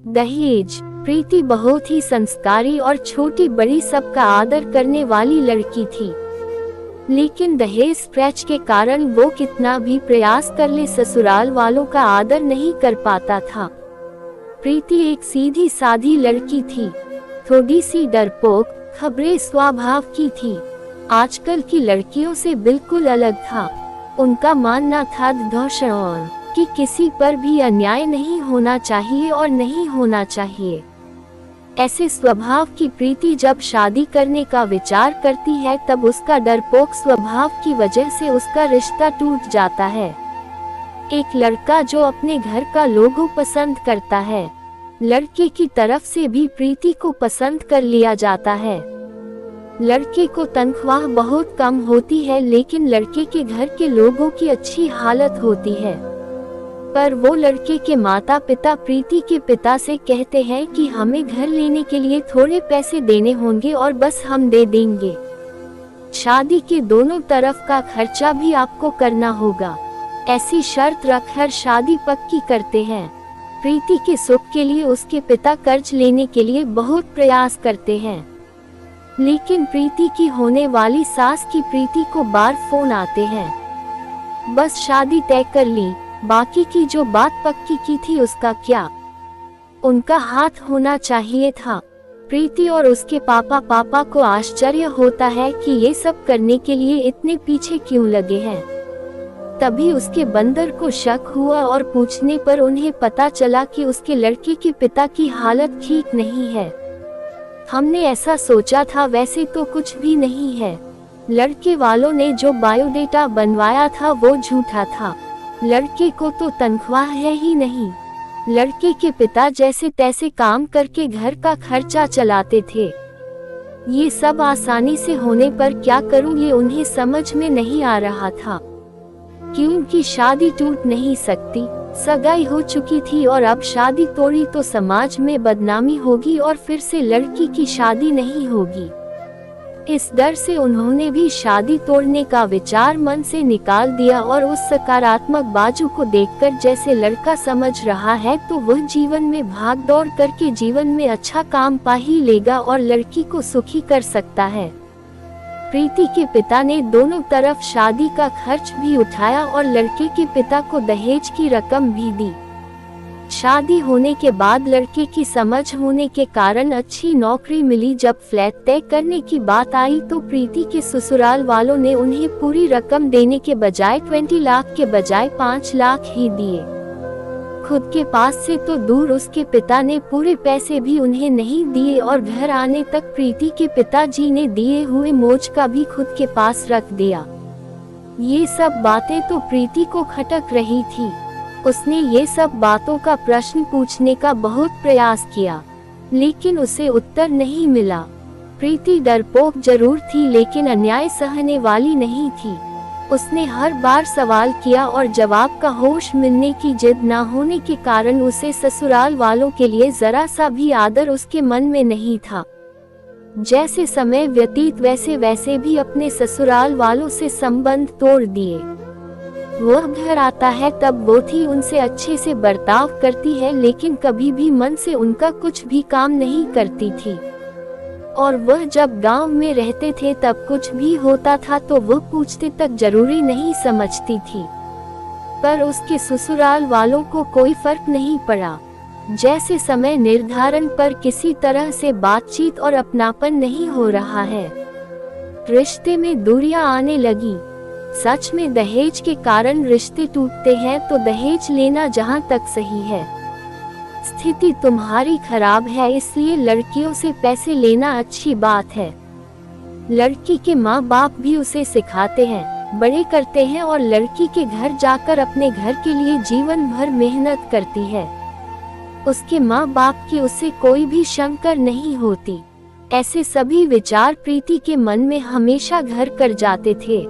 दहेज। प्रीति बहुत ही संस्कारी और छोटी बड़ी सबका आदर करने वाली लड़की थी, लेकिन दहेज स्क्रैच के कारण वो कितना भी प्रयास कर ले ससुराल वालों का आदर नहीं कर पाता था। प्रीति एक सीधी साधी लड़की थी, थोड़ी सी डरपोक, खबरे स्वभाव की थी। आजकल की लड़कियों से बिल्कुल अलग था। उनका मानना था धर्षण कि किसी पर भी अन्याय नहीं होना चाहिए और नहीं होना चाहिए। ऐसे स्वभाव की प्रीति जब शादी करने का विचार करती है तब उसका डरपोक स्वभाव की वजह से उसका रिश्ता टूट जाता है। एक लड़का जो अपने घर का लोगो पसंद करता है, लड़के की तरफ से भी प्रीति को पसंद कर लिया जाता है। लड़के को तनख्वाह बहुत कम होती है, लेकिन लड़के के घर के लोगों की अच्छी हालत होती है। पर वो लड़के के माता पिता प्रीति के पिता से कहते हैं कि हमें घर लेने के लिए थोड़े पैसे देने होंगे और बस हम दे देंगे। शादी के दोनों तरफ का खर्चा भी आपको करना होगा। ऐसी शर्त रखकर शादी पक्की करते हैं। प्रीति के सुख के लिए उसके पिता कर्ज लेने के लिए बहुत प्रयास करते हैं, लेकिन प्रीति की होने वाली सास की प्रीति को बार फोन आते हैं, बस शादी तय कर ली, बाकी की जो बात पक्की की थी उसका क्या। उनका हाथ होना चाहिए था। प्रीति और उसके पापा को आश्चर्य होता है कि ये सब करने के लिए इतने पीछे क्यों लगे हैं। तभी उसके बंदर को शक हुआ और पूछने पर उन्हें पता चला कि उसके लड़के के पिता की हालत ठीक नहीं है। हमने ऐसा सोचा था, वैसे तो कुछ भी नहीं है। लड़के वालों ने जो बायोडेटा बनवाया था वो झूठा था। लड़के को तो तनख्वाह है ही नहीं। लड़के के पिता जैसे तैसे काम करके घर का खर्चा चलाते थे। ये सब आसानी से होने पर क्या करूं ये उन्हें समझ में नहीं आ रहा था, क्योंकि शादी टूट नहीं सकती। सगाई हो चुकी थी और अब शादी तोड़ी तो समाज में बदनामी होगी और फिर से लड़की की शादी नहीं होगी। इस डर से उन्होंने भी शादी तोड़ने का विचार मन से निकाल दिया और उस सकारात्मक बाजू को देखकर जैसे लड़का समझ रहा है तो वह जीवन में भाग दौड़ करके जीवन में अच्छा काम पा ही लेगा और लड़की को सुखी कर सकता है। प्रीति के पिता ने दोनों तरफ शादी का खर्च भी उठाया और लड़के के पिता को दहेज की रकम भी दी। शादी होने के बाद लड़के की समझ होने के कारण अच्छी नौकरी मिली। जब फ्लैट तय करने की बात आई तो प्रीति के ससुराल वालों ने उन्हें पूरी रकम देने के बजाय 20 लाख के बजाय 5 लाख ही दिए। खुद के पास से तो दूर उसके पिता ने पूरे पैसे भी उन्हें नहीं दिए और घर आने तक प्रीति के पिताजी ने दिए हुए मोज का भी खुद के पास रख दिया। ये सब बातें तो प्रीति को खटक रही थी। उसने ये सब बातों का प्रश्न पूछने का बहुत प्रयास किया, लेकिन उसे उत्तर नहीं मिला। प्रीति डरपोक जरूर थी, लेकिन अन्याय सहने वाली नहीं थी। उसने हर बार सवाल किया और जवाब का होश मिलने की जिद न होने के कारण उसे ससुराल वालों के लिए जरा सा भी आदर उसके मन में नहीं था। जैसे समय व्यतीत वैसे वैसे भी अपने ससुराल वालों से संबंध तोड़ दिए। वह घर आता है तब वो थी उनसे अच्छे से बर्ताव करती है, लेकिन कभी भी मन से उनका कुछ भी काम नहीं करती थी। और वह जब गांव में रहते थे तब कुछ भी होता था तो वह पूछते तक जरूरी नहीं समझती थी। पर उसके ससुराल वालों को कोई फर्क नहीं पड़ा। जैसे समय निर्धारण पर किसी तरह से बातचीत और अपनापन नहीं हो रहा है, रिश्ते में दूरियां आने लगी। सच में दहेज के कारण रिश्ते टूटते हैं तो दहेज लेना जहां तक सही है। स्थिति तुम्हारी खराब है, इसलिए लड़कियों से पैसे लेना अच्छी बात है। लड़की के माँ बाप भी उसे सिखाते हैं, बड़े करते हैं और लड़की के घर जाकर अपने घर के लिए जीवन भर मेहनत करती है। उसके माँ बाप की उससे कोई भी शंका नहीं होती। ऐसे सभी विचार प्रीति के मन में हमेशा घर कर जाते थे।